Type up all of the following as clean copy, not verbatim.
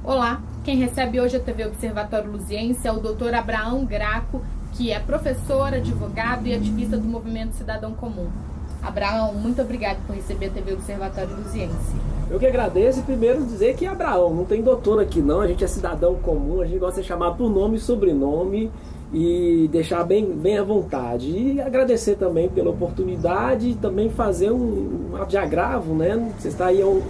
Olá, quem recebe hoje a TV Observatório Luziense é o Dr. Abraão Graco, que é professor, advogado e ativista do Movimento Cidadão Comum. Abraão, muito obrigado por receber a TV Observatório Luziense. Eu que agradeço e primeiro dizer que Abraão, não tem doutor aqui não, a gente é cidadão comum, a gente gosta de ser chamado por nome e sobrenome e deixar bem à vontade. E agradecer também pela oportunidade e também fazer um diagravo, né? Você está aí o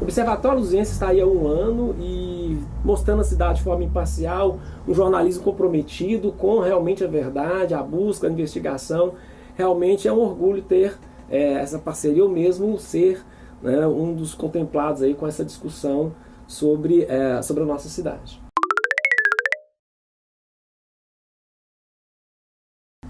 Observatório Luziense está aí há um ano e mostrando a cidade de forma imparcial, um jornalismo comprometido com realmente a verdade, a busca, a investigação. Realmente é um orgulho ter essa parceria, ou mesmo ser, né, um dos contemplados aí com essa discussão sobre a nossa cidade.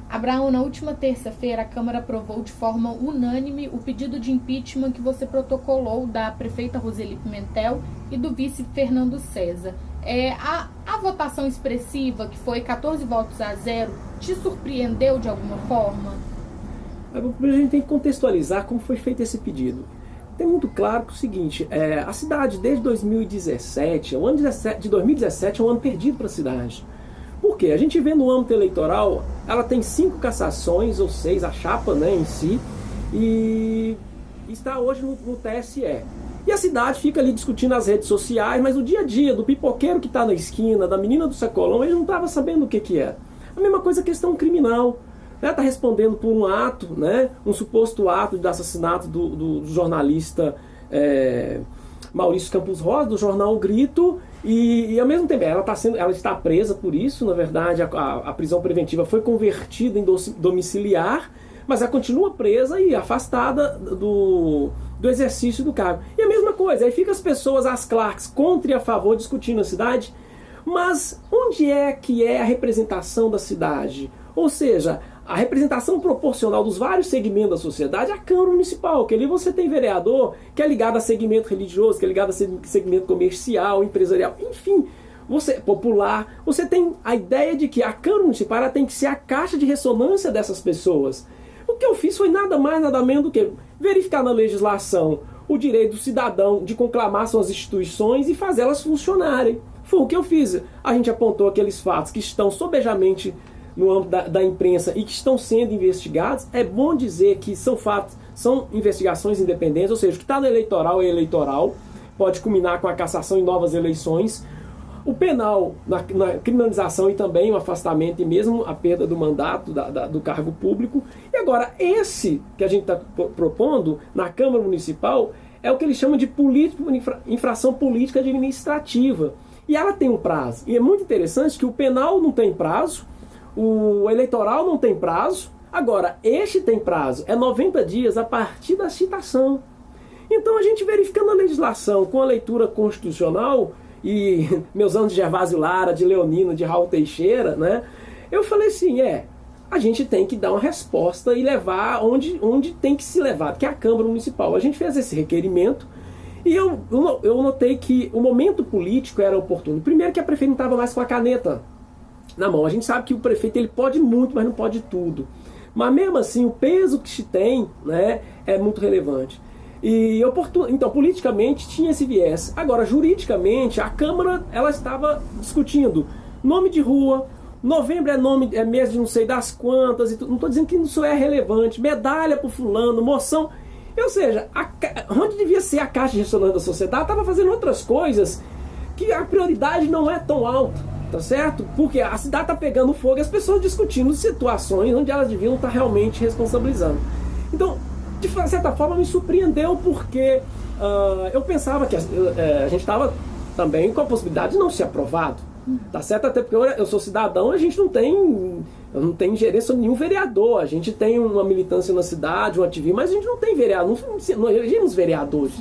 Abraão, na última terça-feira, a Câmara aprovou de forma unânime o pedido de impeachment que você protocolou da prefeita Roseli Pimentel e do vice Fernando César. A votação expressiva, que foi 14 votos a 0, te surpreendeu de alguma forma? Primeiro a gente tem que contextualizar como foi feito esse pedido. Tem muito claro que é o seguinte, a cidade desde 2017, o ano de 2017 é um ano perdido para a cidade. Por quê? A gente vê no âmbito eleitoral, ela tem 5 cassações, ou 6, a chapa, né, em si, e está hoje no TSE. E a cidade fica ali discutindo nas redes sociais, mas no dia a dia, do pipoqueiro que está na esquina, da menina do sacolão, ele não estava sabendo o que era. A mesma coisa a questão criminal. Está respondendo por um ato, né, um suposto ato de assassinato do jornalista Maurício Campos Rosa, do jornal O Grito, e ao mesmo tempo ela está presa por isso. Na verdade a prisão preventiva foi convertida em domiciliar, mas ela continua presa e afastada do exercício do cargo. E a mesma coisa, aí fica as pessoas, as claques, contra e a favor, discutindo a cidade, mas onde é que é a representação da cidade? Ou seja, a representação proporcional dos vários segmentos da sociedade é a Câmara Municipal, que ali você tem vereador que é ligado a segmento religioso, que é ligado a segmento comercial, empresarial, enfim, popular. Você tem a ideia de que a Câmara Municipal ela tem que ser a caixa de ressonância dessas pessoas. O que eu fiz foi nada mais, nada menos do que verificar na legislação o direito do cidadão de conclamar suas instituições e fazê-las funcionarem. Foi o que eu fiz. A gente apontou aqueles fatos que estão sobejamente no âmbito da imprensa e que estão sendo investigados. É bom dizer que são fatos, são investigações independentes, ou seja, o que está no eleitoral é eleitoral, pode culminar com a cassação em novas eleições. O penal, na criminalização e também o afastamento e mesmo a perda do mandato do cargo público. E agora, esse que a gente está propondo na Câmara Municipal é o que eles chamam de infração política administrativa. E ela tem um prazo. E é muito interessante que o penal não tem prazo, o eleitoral não tem prazo, agora este tem prazo, é 90 dias a partir da citação. Então a gente verificando a legislação com a leitura constitucional, e meus anos de Gervásio Lara, de Leonino, de Raul Teixeira, né, eu falei assim, a gente tem que dar uma resposta e levar onde tem que se levar, que é a Câmara Municipal. A gente fez esse requerimento e eu notei que o momento político era oportuno. Primeiro que a prefeita não estava mais com a caneta na mão. A gente sabe que o prefeito ele pode muito, mas não pode tudo. Mas mesmo assim, o peso que se tem, né, é muito relevante. E então, politicamente tinha esse viés. Agora, juridicamente, a Câmara ela estava discutindo nome de rua, novembro é mês de não sei das quantas, não estou dizendo que isso é relevante, medalha para o fulano, moção. Ou seja, onde devia ser a caixa de ressonância da sociedade, estava fazendo outras coisas que a prioridade não é tão alta. Tá certo? Porque a cidade está pegando fogo e as pessoas discutindo situações onde elas deviam estar realmente responsabilizando. Então, de certa forma, me surpreendeu porque eu pensava que a gente estava também com a possibilidade de não ser aprovado. Tá certo? Até porque eu sou cidadão, a gente eu não tenho ingerência sobre nenhum vereador. A gente tem uma militância na cidade, um ativismo, mas a gente não tem vereador, não elegemos vereadores.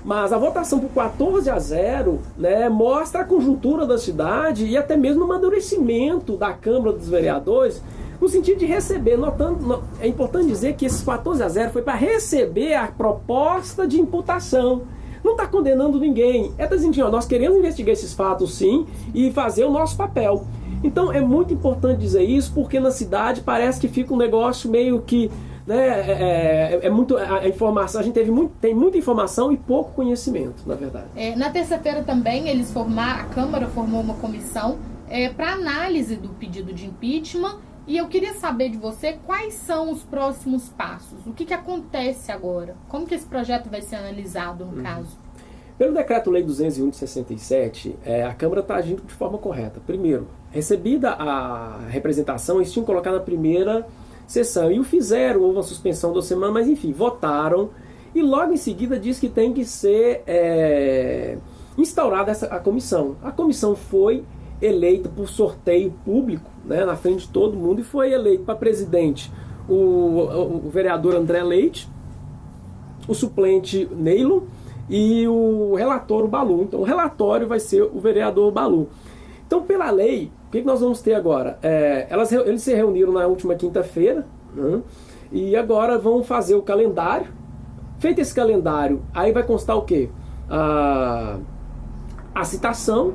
Mas a votação por 14 a 0, né, mostra a conjuntura da cidade e até mesmo o amadurecimento da Câmara dos Vereadores, no sentido de receber, é importante dizer que esses 14 a 0 foi para receber a proposta de imputação. Não está condenando ninguém, dizendo, nós queremos investigar esses fatos sim e fazer o nosso papel. Então é muito importante dizer isso, porque na cidade parece que fica um negócio meio que né, muito a informação, a gente tem muita informação e pouco conhecimento, na verdade. Na terça-feira também a Câmara formou uma comissão para análise do pedido de impeachment, e eu queria saber de você quais são os próximos passos, o que acontece agora, como que esse projeto vai ser analisado no caso? Pelo Decreto-Lei 201 de 67, a Câmara está agindo de forma correta. Primeiro, recebida a representação, eles tinham colocado a primeira sessão e o fizeram, houve uma suspensão de 2 semanas, mas enfim, votaram e logo em seguida diz que tem que ser instaurada a comissão. A comissão foi eleita por sorteio público, né, na frente de todo mundo, e foi eleito para presidente o vereador André Leite, o suplente Neylon e o relator o Balu. Então o relatório vai ser o vereador Balu. Então, pela lei, o que nós vamos ter agora? Eles se reuniram na última quinta-feira, né, e agora vão fazer o calendário. Feito esse calendário, aí vai constar o quê? A citação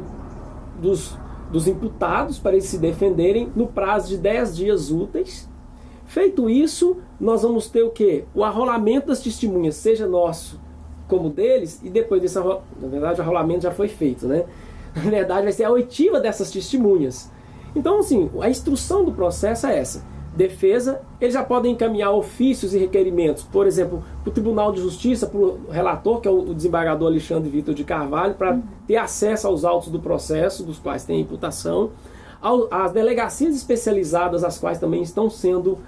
dos imputados para eles se defenderem no prazo de 10 dias úteis. Feito isso, nós vamos ter o quê? O arrolamento das testemunhas, seja nosso como deles, e depois desse arrolamento, na verdade o arrolamento já foi feito, né? Na verdade vai ser a oitiva dessas testemunhas. Então, assim, a instrução do processo é essa. Defesa, eles já podem encaminhar ofícios e requerimentos, por exemplo, para o Tribunal de Justiça, para o relator, que é o desembargador Alexandre Vitor de Carvalho, para ter acesso aos autos do processo, dos quais tem imputação, às delegacias especializadas, as quais também estão sendo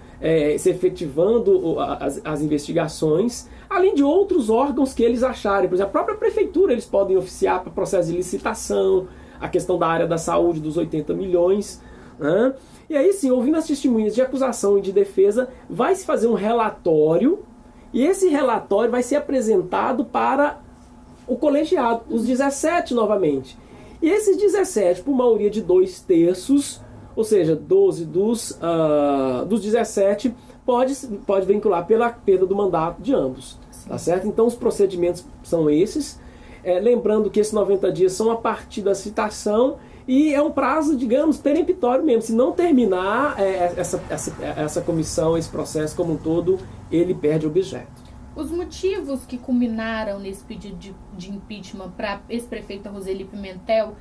se efetivando as investigações, além de outros órgãos que eles acharem. Por exemplo, a própria prefeitura eles podem oficiar para processo de licitação, a questão da área da saúde dos 80 milhões, né? E aí sim, ouvindo as testemunhas de acusação e de defesa, vai se fazer um relatório, e esse relatório vai ser apresentado para o colegiado, os 17 novamente. E esses 17, por maioria de 2/3, ou seja, 12 dos 17, pode vincular pela perda do mandato de ambos. Tá certo? Então os procedimentos são esses. Lembrando que esses 90 dias são a partir da citação, e é um prazo, digamos, peremptório mesmo. Se não terminar essa comissão, esse processo como um todo, ele perde objeto. Os motivos que culminaram nesse pedido de impeachment para ex-prefeita Roseli Pimentel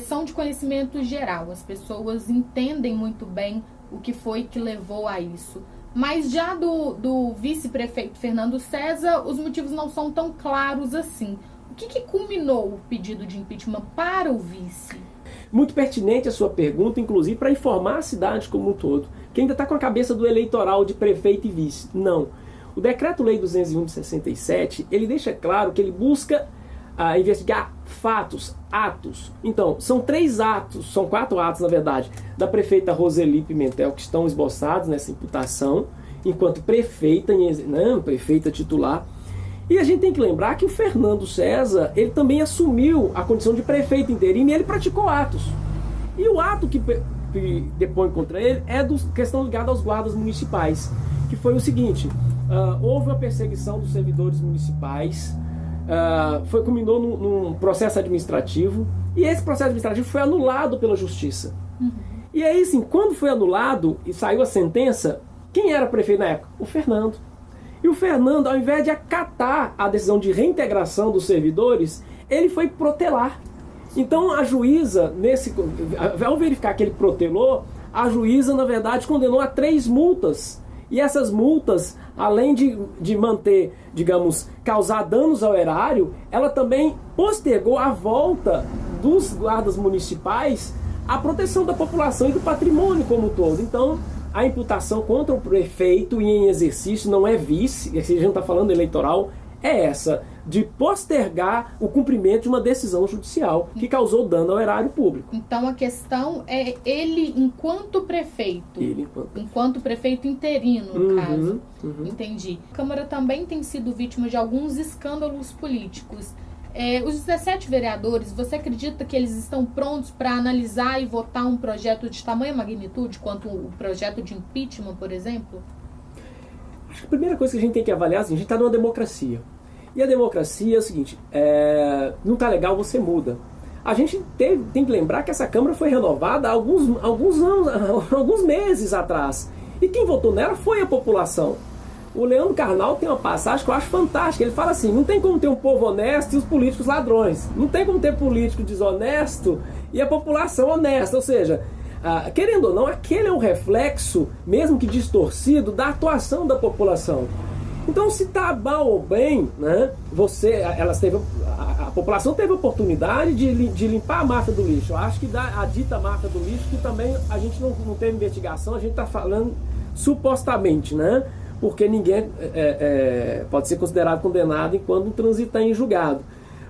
são de conhecimento geral. As pessoas entendem muito bem o que foi que levou a isso. Mas já do vice-prefeito Fernando César, os motivos não são tão claros assim. O que culminou o pedido de impeachment para o vice? Muito pertinente a sua pergunta, inclusive para informar a cidade como um todo, que ainda está com a cabeça do eleitoral de prefeito e vice. Não. O Decreto-Lei 201 de 67, ele deixa claro que ele busca investigar fatos, atos. Então, são 3 atos, são 4 atos, na verdade, da prefeita Roseli Pimentel, que estão esboçados nessa imputação, enquanto prefeita, prefeita titular. E a gente tem que lembrar que o Fernando César, ele também assumiu a condição de prefeito interino e ele praticou atos. E o ato que depõe contra ele é questão ligada aos guardas municipais, que foi o seguinte: houve uma perseguição dos servidores municipais, culminou num processo administrativo, e esse processo administrativo foi anulado pela justiça. E aí, assim, quando foi anulado e saiu a sentença, quem era prefeito na época? O Fernando. E o Fernando, ao invés de acatar a decisão de reintegração dos servidores, ele foi protelar. Então a juíza, ao verificar que ele protelou, a juíza, na verdade, condenou a 3 multas. E essas multas, além de manter, digamos, causar danos ao erário, ela também postergou a volta dos guardas municipais à proteção da população e do patrimônio como um todo. Então, a imputação contra o prefeito e em exercício não é vice, a gente não está falando eleitoral, é essa, de postergar o cumprimento de uma decisão judicial que causou dano ao erário público. Então a questão é ele enquanto prefeito. Enquanto prefeito interino, no caso. Entendi. A Câmara também tem sido vítima de alguns escândalos políticos. Os 17 vereadores, você acredita que eles estão prontos para analisar e votar um projeto de tamanha magnitude quanto o projeto de impeachment, por exemplo? Acho que a primeira coisa que a gente tem que avaliar é assim: a gente está numa democracia. E a democracia é o seguinte: não está legal, você muda. A gente tem que lembrar que essa Câmara foi renovada há alguns anos, alguns meses atrás. E quem votou nela foi a população. O Leandro Carnal tem uma passagem que eu acho fantástica. Ele fala assim: não tem como ter um povo honesto e os políticos ladrões. Não tem como ter político desonesto e a população honesta. Ou seja, querendo ou não, aquele é um reflexo, mesmo que distorcido, da atuação da população. Então, se está mal ou bem, né, a população teve a oportunidade de limpar a máfia do lixo. Eu acho que a dita máfia do lixo, que também a gente não teve investigação, a gente está falando supostamente, né? Porque ninguém pode ser considerado condenado enquanto transita em julgado.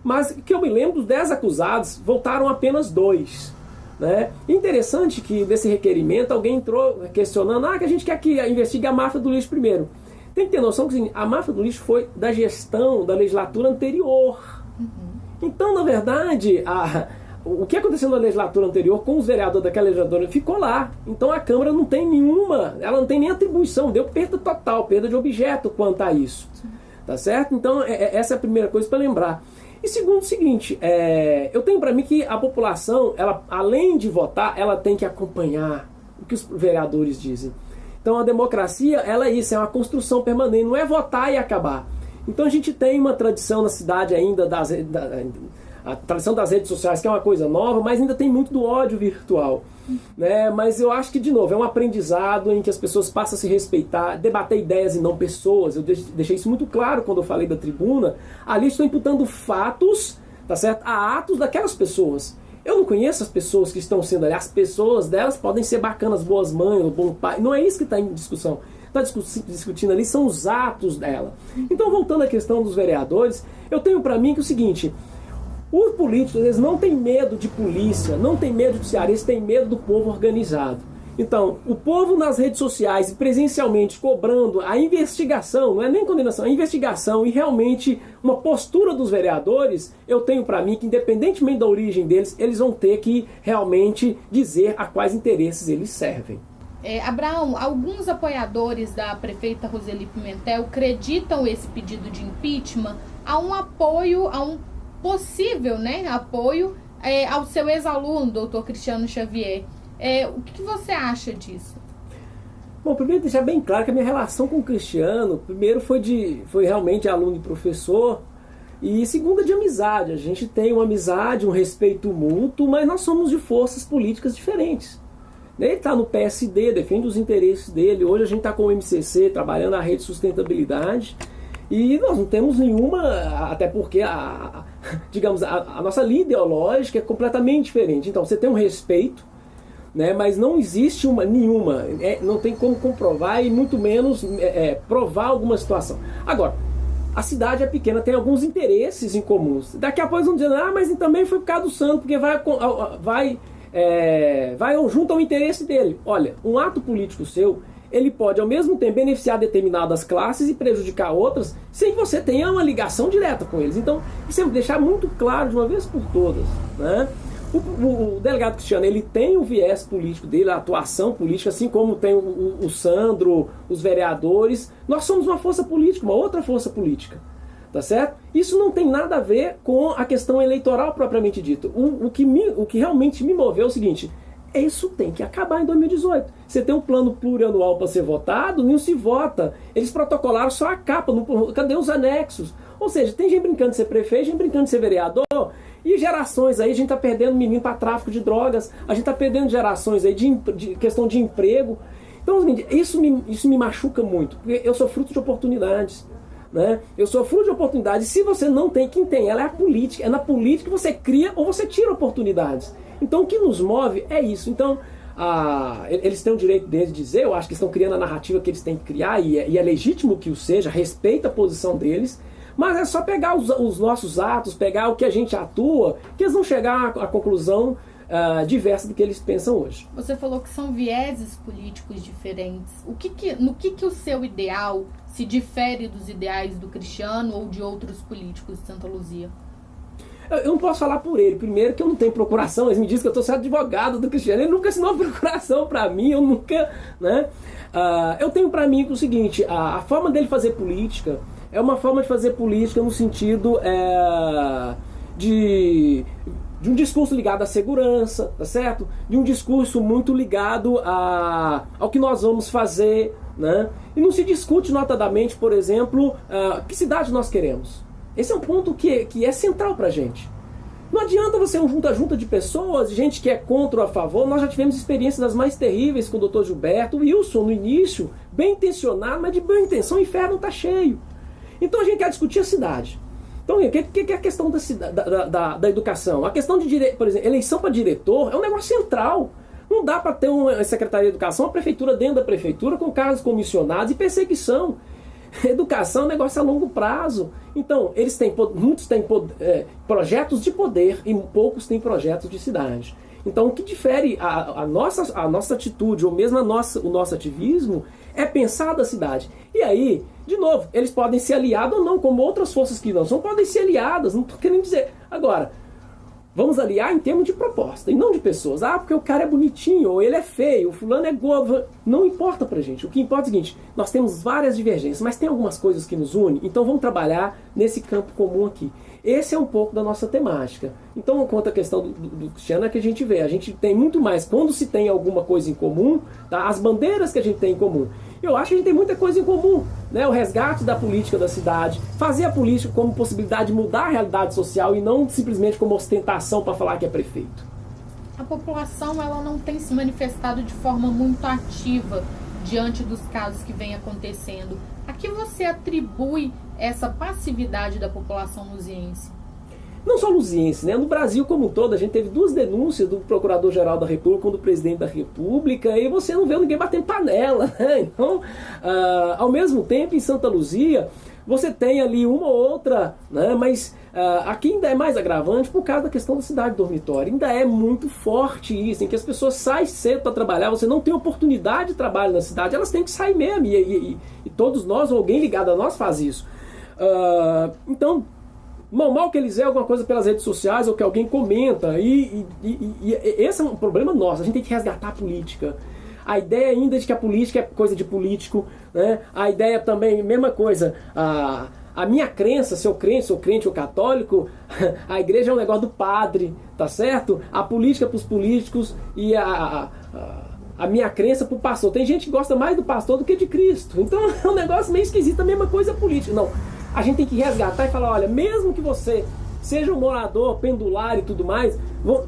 Mas que eu me lembro, dos 10 acusados, voltaram apenas 2. Né? Interessante que nesse requerimento alguém entrou questionando que a gente quer que investigue a máfia do lixo primeiro. Tem que ter noção que a máfia do lixo foi da gestão da legislatura anterior. Então, na verdade, o que aconteceu na legislatura anterior com os vereadores daquela legislatura ficou lá. Então a Câmara não tem nenhuma, ela não tem nem atribuição, deu perda total, perda de objeto quanto a isso. Tá certo? Então essa é a primeira coisa para lembrar. E segundo o seguinte, eu tenho para mim que a população, ela, além de votar, ela tem que acompanhar o que os vereadores dizem. Então a democracia, ela é isso, é uma construção permanente, não é votar e acabar. Então a gente tem uma tradição na cidade ainda, a tradição das redes sociais, que é uma coisa nova, mas ainda tem muito do ódio virtual. Né? Mas eu acho que, de novo, é um aprendizado em que as pessoas passam a se respeitar, debater ideias e não pessoas. Eu deixei isso muito claro quando eu falei da tribuna. Ali estou imputando fatos, tá certo, a atos daquelas pessoas. Eu não conheço as pessoas que estão sendo ali. As pessoas delas podem ser bacanas, boas mães, bom pai. Não é isso que está em discussão. Está discutindo ali são os atos dela. Então, voltando à questão dos vereadores, eu tenho para mim que é o seguinte: os políticos, eles não têm medo de polícia, não têm medo de judiciário, eles têm medo do povo organizado. Então, o povo nas redes sociais e presencialmente cobrando a investigação, não é nem condenação, a investigação e realmente uma postura dos vereadores, eu tenho para mim que, independentemente da origem deles, eles vão ter que realmente dizer a quais interesses eles servem. Abraão, alguns apoiadores da prefeita Roseli Pimentel acreditam esse pedido de impeachment a um apoio, a um possível, né, apoio ao seu ex-aluno, doutor Cristiano Xavier. O que você acha disso? Bom, primeiro deixar bem claro que a minha relação com o Cristiano, primeiro foi realmente aluno e professor, e segunda de amizade. A gente tem uma amizade, um respeito mútuo, mas nós somos de forças políticas diferentes. Ele está no PSD, defende os interesses dele. Hoje a gente está com o MCC, trabalhando na rede de sustentabilidade. E nós não temos nenhuma, até porque digamos, a nossa linha ideológica é completamente diferente. Então você tem um respeito, né, mas não existe nenhuma, não tem como comprovar e muito menos provar alguma situação. Agora, a cidade é pequena, tem alguns interesses em comuns. Daqui a pouco eles vão dizer, mas também foi por causa do santo, porque vai junto ao interesse dele. Olha, um ato político seu, ele pode ao mesmo tempo beneficiar determinadas classes e prejudicar outras, sem que você tenha uma ligação direta com eles. Então, isso é deixar muito claro de uma vez por todas, né? O delegado Cristiano, ele tem o viés político dele, a atuação política, assim como tem o Sandro, os vereadores. Nós somos uma força política, uma outra força política. Tá certo? Isso não tem nada a ver com a questão eleitoral propriamente dita. O que realmente me moveu é o seguinte: isso tem que acabar em 2018. Você tem um plano plurianual para ser votado, não se vota. Eles protocolaram só a capa, cadê os anexos? Ou seja, tem gente brincando de ser prefeito, gente brincando de ser vereador, e gerações aí, a gente está perdendo menino para tráfico de drogas, a gente está perdendo gerações aí de questão de emprego. Então, isso me machuca muito, porque eu sou fruto de oportunidades. Né? Eu sou fruto de oportunidades. Se você não tem, quem tem? Ela é a política. É na política que você cria ou você tira oportunidades. Então o que nos move é isso. Então eles têm o direito deles de dizer, eu acho que estão criando a narrativa que eles têm que criar, e é legítimo que o seja, respeita a posição deles, mas é só pegar os nossos atos, pegar o que a gente atua, que eles vão chegar à conclusão diversa do que eles pensam hoje. Você falou que são vieses políticos diferentes. No que o seu ideal se difere dos ideais do Cristiano ou de outros políticos de Santa Luzia? Eu não posso falar por ele. Primeiro que eu não tenho procuração. Eles me dizem que eu estou sendo advogado do Cristiano. Ele nunca assinou procuração para mim. Eu nunca... Né? Eu tenho para mim o seguinte: a forma dele fazer política é uma forma de fazer política no sentido de de um discurso ligado à segurança, tá certo? De um discurso muito ligado ao que nós vamos fazer, né? E não se discute notadamente, por exemplo, que cidade nós queremos. Esse é um ponto que é central pra gente. Não adianta você um junta de pessoas, gente que é contra ou a favor. Nós já tivemos experiências das mais terríveis com o Dr. Gilberto Wilson no início, bem intencionado, mas de boa intenção o inferno está cheio. Então a gente quer discutir a cidade. Então o que é a questão da educação? A questão de, por exemplo, eleição para diretor é um negócio central. Não dá para ter uma Secretaria de Educação, uma prefeitura dentro da prefeitura com cargos comissionados e perseguição. Educação é um negócio a longo prazo. Então, muitos têm projetos de poder e poucos têm projetos de cidade. Então, o que difere a nossa atitude, ou mesmo o nosso ativismo, é pensar da cidade. E aí, de novo, eles podem ser aliados ou não, como outras forças que não são, podem ser aliadas, não estou querendo dizer. Agora, vamos aliar em termos de proposta e não de pessoas. Porque o cara é bonitinho, ou ele é feio, o fulano é gordo. Não importa pra gente. O que importa é o seguinte: nós temos várias divergências, mas tem algumas coisas que nos unem, então vamos trabalhar nesse campo comum aqui. Esse é um pouco da nossa temática. Então, quanto à questão do Cristiano, é que a gente vê. A gente tem muito mais, quando se tem alguma coisa em comum, tá? As bandeiras que a gente tem em comum. Eu acho que a gente tem muita coisa em comum, né? O resgate da política da cidade, fazer a política como possibilidade de mudar a realidade social e não simplesmente como ostentação para falar que é prefeito. A população, ela não tem se manifestado de forma muito ativa diante dos casos que vêm acontecendo. A que você atribui essa passividade da população luziense? Não só luziense, né? No Brasil como um todo, a gente teve 2 denúncias do Procurador-Geral da República, do Presidente da República, e você não vê ninguém batendo panela, né? Então, ao mesmo tempo, em Santa Luzia, você tem ali uma ou outra, né? Mas aqui ainda é mais agravante por causa da questão da cidade dormitória. Ainda é muito forte isso, em que as pessoas saem cedo para trabalhar, você não tem oportunidade de trabalho na cidade, elas têm que sair mesmo, e todos nós, ou alguém ligado a nós faz isso. Então, mal que eles veem alguma coisa pelas redes sociais ou que alguém comenta, e esse é um problema nosso. A gente tem que resgatar a política. A ideia ainda de que a política é coisa de político, né? A ideia também, mesma coisa, a minha crença, se eu sou crente ou católico, a igreja é um negócio do padre, tá certo? A política para os políticos e a minha crença para o pastor. Tem gente que gosta mais do pastor do que de Cristo. Então é um negócio meio esquisito, a mesma coisa política. Não. A gente tem que resgatar e falar, olha, mesmo que você seja um morador pendular e tudo mais,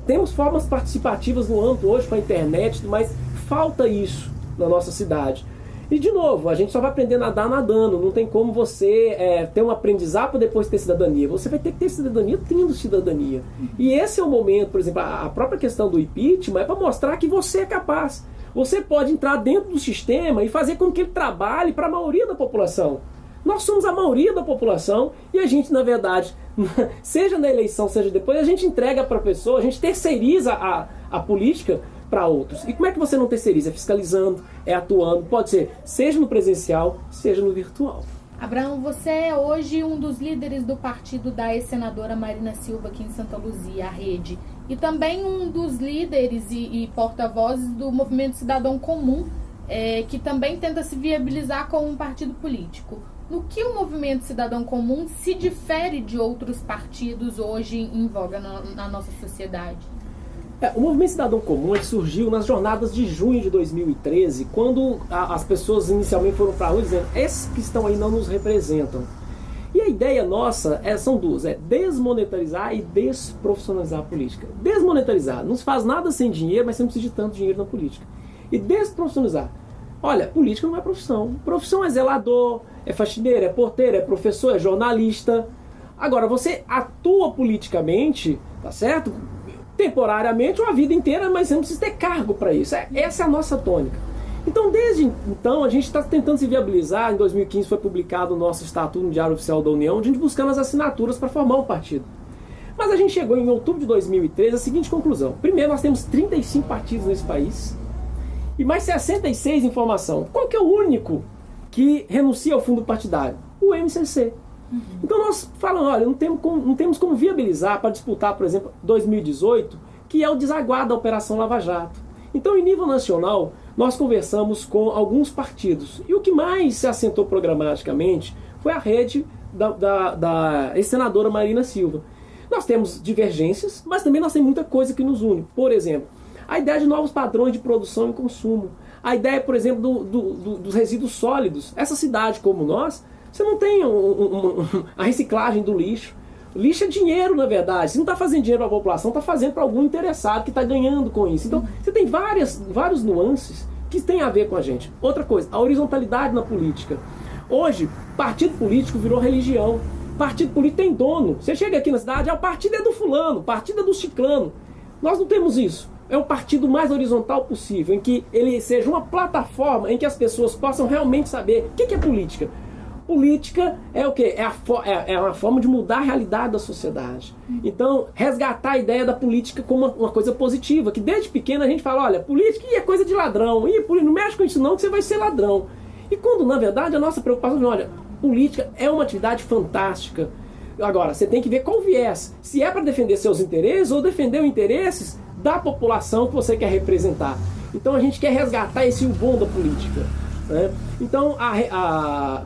temos formas participativas no âmbito hoje com a internet, mas falta isso na nossa cidade. E de novo, a gente só vai aprender a nadar nadando, não tem como você ter um aprendizado para depois ter cidadania. Você vai ter que ter cidadania tendo cidadania. E esse é o momento, por exemplo, a própria questão do impeachment é para mostrar que você é capaz. Você pode entrar dentro do sistema e fazer com que ele trabalhe para a maioria da população. Nós somos a maioria da população e a gente, na verdade, seja na eleição, seja depois, a gente entrega para a pessoa, a gente terceiriza a política para outros. E como é que você não terceiriza? É fiscalizando, é atuando, pode ser seja no presencial, seja no virtual. Abraão, você é hoje um dos líderes do partido da ex-senadora Marina Silva aqui em Santa Luzia, a Rede, e também um dos líderes e porta-vozes do Movimento Cidadão Comum, que também tenta se viabilizar como um partido político. No que o Movimento Cidadão Comum se difere de outros partidos hoje em voga na nossa sociedade? O Movimento Cidadão Comum surgiu nas jornadas de junho de 2013, quando as pessoas inicialmente foram para a rua dizendo: esses que estão aí não nos representam. E a ideia nossa são duas: desmonetarizar e desprofissionalizar a política. Desmonetarizar, não se faz nada sem dinheiro, mas você não precisa de tanto dinheiro na política. E desprofissionalizar. Olha, política não é profissão. Profissão é zelador, é faxineiro, é porteiro, é professor, é jornalista. Agora, você atua politicamente, tá certo? Temporariamente ou a vida inteira, mas você não precisa ter cargo para isso. Essa é a nossa tônica. Então, desde então, a gente está tentando se viabilizar. Em 2015 foi publicado o nosso Estatuto no Diário Oficial da União, a gente buscando as assinaturas para formar um partido. Mas a gente chegou em outubro de 2013 à seguinte conclusão. Primeiro, nós temos 35 partidos nesse país e mais 66 em formação. Qual que é o único que renuncia ao fundo partidário? O MCC. Então nós falamos, olha, não temos como viabilizar para disputar, por exemplo, 2018, que é o desaguar da Operação Lava Jato. Então, em nível nacional, nós conversamos com alguns partidos. E o que mais se assentou programaticamente foi a rede da ex-senadora Marina Silva. Nós temos divergências, mas também nós temos muita coisa que nos une. Por exemplo, a ideia de novos padrões de produção e consumo. A ideia, por exemplo, dos resíduos sólidos. Essa cidade como nós, você não tem a reciclagem do lixo. O lixo é dinheiro, na verdade. Você não está fazendo dinheiro para a população, está fazendo para algum interessado que está ganhando com isso. Então, você tem vários nuances que têm a ver com a gente. Outra coisa, a horizontalidade na política. Hoje, partido político virou religião. Partido político tem dono. Você chega aqui na cidade, o partido é do fulano, o partido é do ciclano. Nós não temos isso. É um partido mais horizontal possível, em que ele seja uma plataforma em que as pessoas possam realmente saber o que é política. Política é o quê? É uma forma de mudar a realidade da sociedade. Então, resgatar a ideia da política como uma coisa positiva, que desde pequeno a gente fala, olha, política é coisa de ladrão, não mexe com isso não, que você vai ser ladrão. E quando, na verdade, a nossa preocupação é, olha, política é uma atividade fantástica. Agora, você tem que ver qual viés. Se é para defender seus interesses ou defender os interesses da população que você quer representar. Então a gente quer resgatar esse bom da política. Né? Então,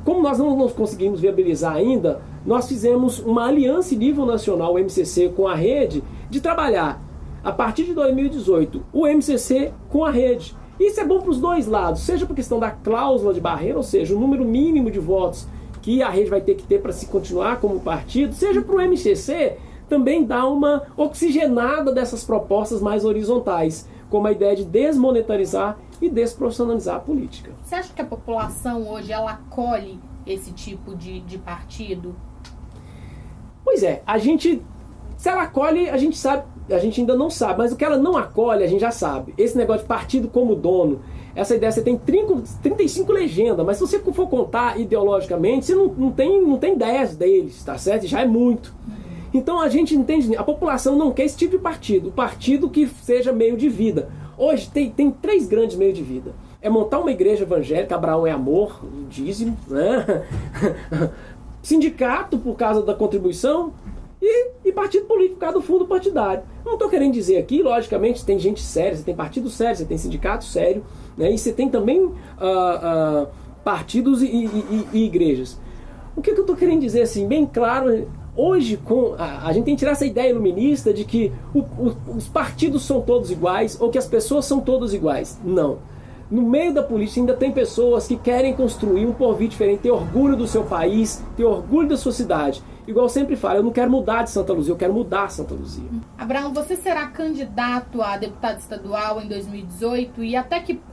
como nós não conseguimos viabilizar ainda, nós fizemos uma aliança em nível nacional, o MCC, com a rede, de trabalhar, a partir de 2018, o MCC com a rede. Isso é bom para os dois lados, seja por questão da cláusula de barreira, ou seja, o número mínimo de votos que a rede vai ter que ter para se continuar como partido, seja para o MCC também dar uma oxigenada dessas propostas mais horizontais, como a ideia de desmonetarizar e desprofissionalizar a política. Você acha que a população hoje ela acolhe esse tipo de partido? Pois é, se ela acolhe, a gente sabe, a gente ainda não sabe, mas o que ela não acolhe, a gente já sabe. Esse negócio de partido como dono, essa ideia, você tem 35 legendas, mas se você for contar ideologicamente, você não tem 10 deles, tá certo? Já é muito. Então a gente entende, a população não quer esse tipo de partido, o partido que seja meio de vida. Hoje tem 3 grandes meios de vida. É montar uma igreja evangélica, Abraão é amor, dízimo, né? Sindicato por causa da contribuição e partido político por causa do fundo partidário. Não estou querendo dizer aqui, logicamente, tem gente séria, você tem partido sério, você tem sindicato sério, né? E você tem também partidos e igrejas. O que eu estou querendo dizer, assim, bem claro, hoje a gente tem que tirar essa ideia iluminista de que os partidos são todos iguais ou que as pessoas são todas iguais. Não. No meio da política ainda tem pessoas que querem construir um porvir diferente, ter orgulho do seu país, ter orgulho da sua cidade. Igual eu sempre falo, eu não quero mudar de Santa Luzia, eu quero mudar Santa Luzia. Abraão, você será candidato a deputado estadual em 2018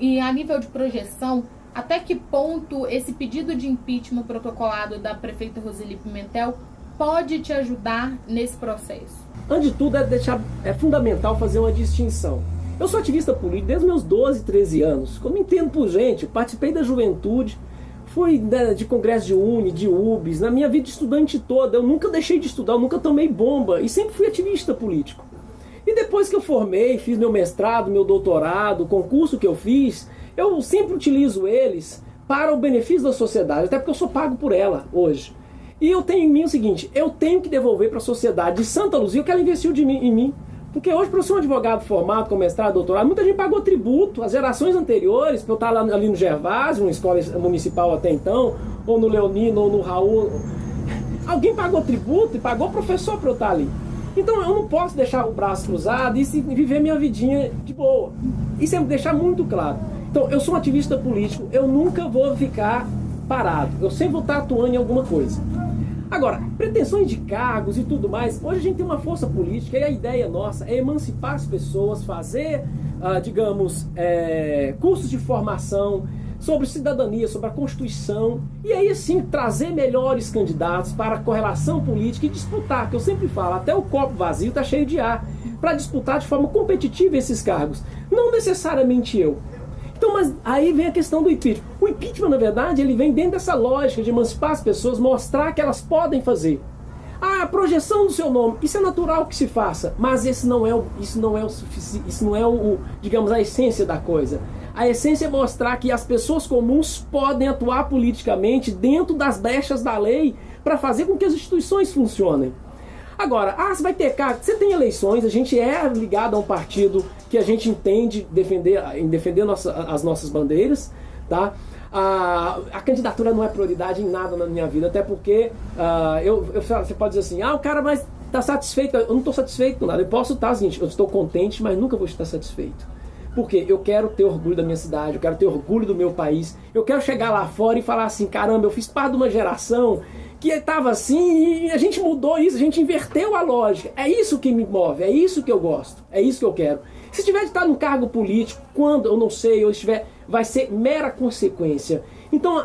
e a nível de projeção, até que ponto esse pedido de impeachment protocolado da prefeita Roseli Pimentel pode te ajudar nesse processo? Antes de tudo, é fundamental fazer uma distinção. Eu sou ativista político desde meus 12, 13 anos. Quando me entendo por gente, eu participei da juventude, fui de congresso de UNE, de UBS, na minha vida estudante toda. Eu nunca deixei de estudar, eu nunca tomei bomba e sempre fui ativista político. E depois que eu formei, fiz meu mestrado, meu doutorado, o concurso que eu fiz, eu sempre utilizo eles para o benefício da sociedade, até porque eu sou pago por ela hoje. E eu tenho em mim o seguinte, eu tenho que devolver para a sociedade de Santa Luzia o que ela investiu em mim. Porque hoje, para eu ser um advogado formado, com mestrado, doutorado, muita gente pagou tributo. As gerações anteriores, para eu estar ali no Gervásio, numa escola municipal até então, ou no Leonino, ou no Raul, alguém pagou tributo e pagou professor para eu estar ali. Então eu não posso deixar o braço cruzado e viver minha vidinha de boa. Isso é deixar muito claro. Então, eu sou um ativista político, eu nunca vou ficar parado. Eu sempre vou estar atuando em alguma coisa. Agora, pretensões de cargos e tudo mais, hoje a gente tem uma força política e a ideia nossa é emancipar as pessoas, fazer, cursos de formação sobre cidadania, sobre a Constituição, e aí sim trazer melhores candidatos para a correlação política e disputar, que eu sempre falo, até o copo vazio está cheio de ar, para disputar de forma competitiva esses cargos. Não necessariamente eu. Então, mas aí vem a questão do impeachment. O impeachment, na verdade, ele vem dentro dessa lógica de emancipar as pessoas, mostrar que elas podem fazer. A projeção do seu nome, isso é natural que se faça, mas isso não é digamos, a essência da coisa. A essência é mostrar que as pessoas comuns podem atuar politicamente dentro das brechas da lei para fazer com que as instituições funcionem. Agora, você vai ter cargo, você tem eleições, a gente é ligado a um partido que a gente entende em defender as nossas bandeiras, tá? A candidatura não é prioridade em nada na minha vida, até porque você pode dizer assim, o cara tá satisfeito? Eu não estou satisfeito com nada. Eu posso estar, gente, eu estou contente, mas nunca vou estar satisfeito. Por quê? Eu quero ter orgulho da minha cidade, eu quero ter orgulho do meu país. Eu quero chegar lá fora e falar assim, caramba, eu fiz parte de uma geração que estava assim e a gente mudou isso, a gente inverteu a lógica. É isso que me move, é isso que eu gosto, é isso que eu quero. Se tiver de estar num cargo político, quando, eu não sei, ou estiver, vai ser mera consequência. Então,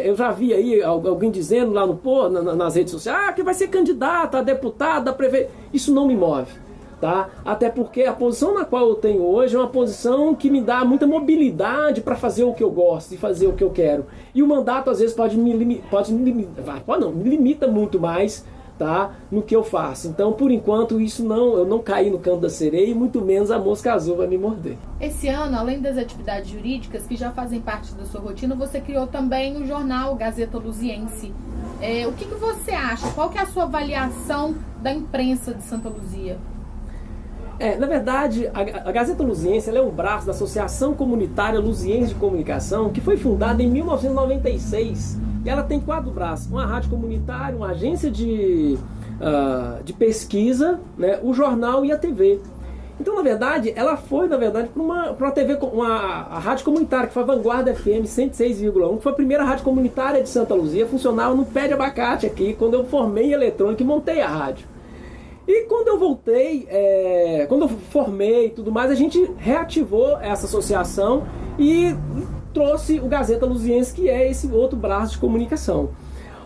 eu já vi aí alguém dizendo lá nas redes sociais, que vai ser candidato a deputado, a prefeito. Isso não me move, tá? Até porque a posição na qual eu tenho hoje é uma posição que me dá muita mobilidade para fazer o que eu gosto e fazer o que eu quero. E o mandato, às vezes, me limita muito mais, tá, no que eu faço. Então, por enquanto, eu não caí no canto da sereia e muito menos a mosca azul vai me morder. Esse ano, além das atividades jurídicas que já fazem parte da sua rotina, você criou também o jornal Gazeta Luziense. O que você acha? Qual que é a sua avaliação da imprensa de Santa Luzia? Na verdade, a Gazeta Luziense ela é um braço da Associação Comunitária Luziense de Comunicação, que foi fundada em 1996. E ela tem 4 braços: uma rádio comunitária, uma agência de pesquisa, né, o jornal e a TV. Então, na verdade, ela foi, para uma TV, a rádio comunitária, que foi a Vanguarda FM 106,1, que foi a primeira rádio comunitária de Santa Luzia, funcionava no pé de abacate aqui, quando eu formei em eletrônica e montei a rádio. E quando eu voltei, quando eu formei e tudo mais, a gente reativou essa associação e trouxe o Gazeta Luziense, que é esse outro braço de comunicação.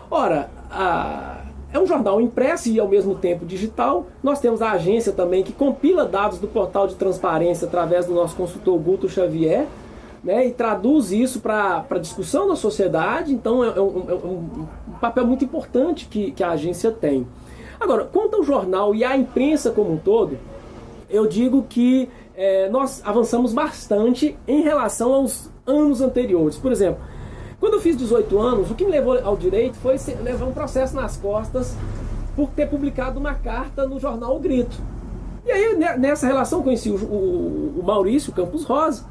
Ora, é um jornal impresso e ao mesmo tempo digital. Nós temos a agência também que compila dados do portal de transparência através do nosso consultor Guto Xavier, né, e traduz isso para discussão da sociedade. Então é um papel muito importante que a agência tem. Agora, quanto ao jornal e à imprensa como um todo, eu digo que nós avançamos bastante em relação aos anos anteriores. Por exemplo, quando eu fiz 18 anos, o que me levou ao direito foi levar um processo nas costas por ter publicado uma carta no jornal O Grito. E aí, nessa relação, conheci o Maurício Campos Rosa,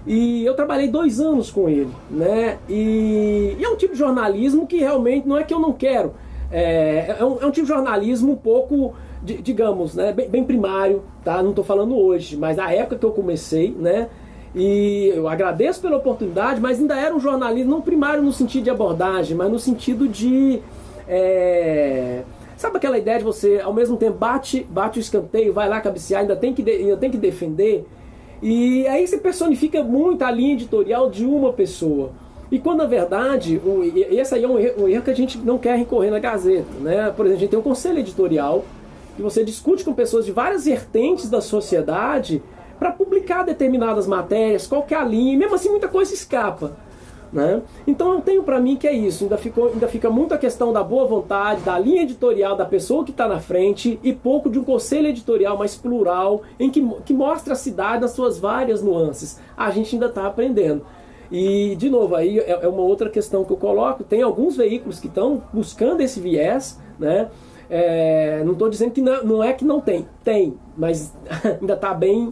e eu trabalhei 2 anos com ele, né? E é um tipo de jornalismo que realmente não é que eu não quero, é um tipo de jornalismo um pouco, digamos, né, bem primário, tá? Não estou falando hoje, mas na época que eu comecei, né? E eu agradeço pela oportunidade, mas ainda era um jornalismo não primário no sentido de abordagem, mas no sentido de... sabe aquela ideia de você, ao mesmo tempo, bate o escanteio, vai lá cabecear, ainda tem que defender? E aí você personifica muito a linha editorial de uma pessoa. E quando, na verdade, esse aí é um erro que a gente não quer recorrer na Gazeta, né? Por exemplo, a gente tem um conselho editorial, que você discute com pessoas de várias vertentes da sociedade para publicar determinadas matérias, qual que é a linha, e mesmo assim muita coisa escapa, né? Então eu tenho para mim que é isso, ainda fica muito a questão da boa vontade, da linha editorial da pessoa que está na frente, e pouco de um conselho editorial mais plural, em que mostra a cidade nas suas várias nuances. A gente ainda está aprendendo. E, de novo, aí é uma outra questão que eu coloco, tem alguns veículos que estão buscando esse viés, né? Não estou dizendo que não é que não tem, mas ainda está bem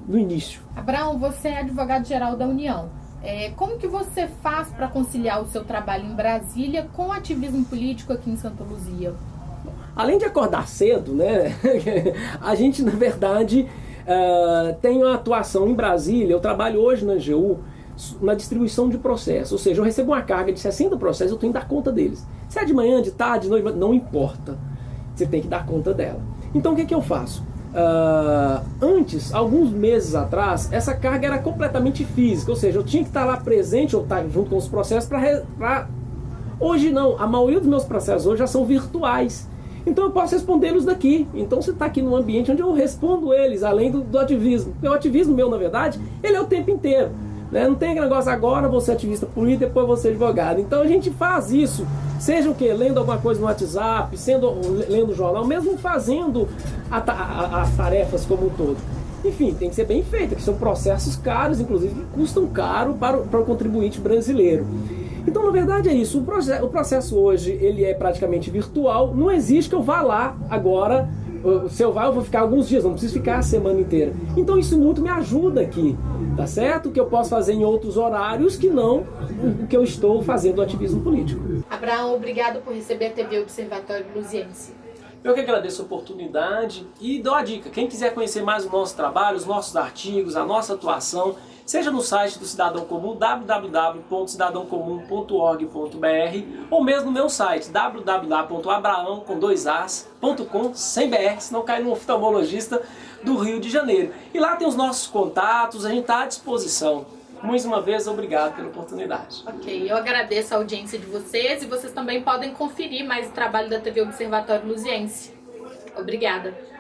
no início. Abraão, você é advogado-geral da União. Como que você faz para conciliar o seu trabalho em Brasília com o ativismo político aqui em Santa Luzia? Além de acordar cedo, né, a gente, na verdade, tem uma atuação em Brasília. Eu trabalho hoje na AGU na distribuição de processos, ou seja, eu recebo uma carga de 60 processos, eu tenho que dar conta deles. Se é de manhã, de tarde, de noite, não importa, você tem que dar conta dela. Então o que eu faço? Antes, alguns meses atrás, essa carga era completamente física, ou seja, eu tinha que estar lá presente ou estar junto com os processos para... Hoje não, a maioria dos meus processos hoje já são virtuais, então eu posso respondê-los daqui. Então você está aqui num ambiente onde eu respondo eles, além do ativismo, porque o ativismo meu, na verdade, ele é o tempo inteiro, né? Não tem aquele negócio, agora você é ativista político, depois você é advogado. Então a gente faz isso, seja o que? Lendo alguma coisa no WhatsApp, lendo jornal, mesmo fazendo as tarefas como um todo. Enfim, tem que ser bem feito, que são processos caros, inclusive, que custam caro para o contribuinte brasileiro. Então, na verdade, é isso. O processo hoje ele é praticamente virtual. Não existe que eu vá lá agora. Se eu vou ficar alguns dias, não preciso ficar a semana inteira. Então isso muito me ajuda aqui, tá certo? Que eu posso fazer em outros horários que não o que eu estou fazendo no ativismo político. Abraão, obrigado por receber a TV Observatório Luziense. Eu que agradeço a oportunidade e dou a dica. Quem quiser conhecer mais o nosso trabalho, os nossos artigos, a nossa atuação, seja no site do Cidadão Comum, www.cidadãocomum.org.br, ou mesmo no meu site, www.abraão.com, sem BR, senão cai no oftalmologista do Rio de Janeiro. E lá tem os nossos contatos, a gente está à disposição. Mais uma vez, obrigado pela oportunidade. Ok, eu agradeço a audiência de vocês e vocês também podem conferir mais o trabalho da TV Observatório Luziense. Obrigada.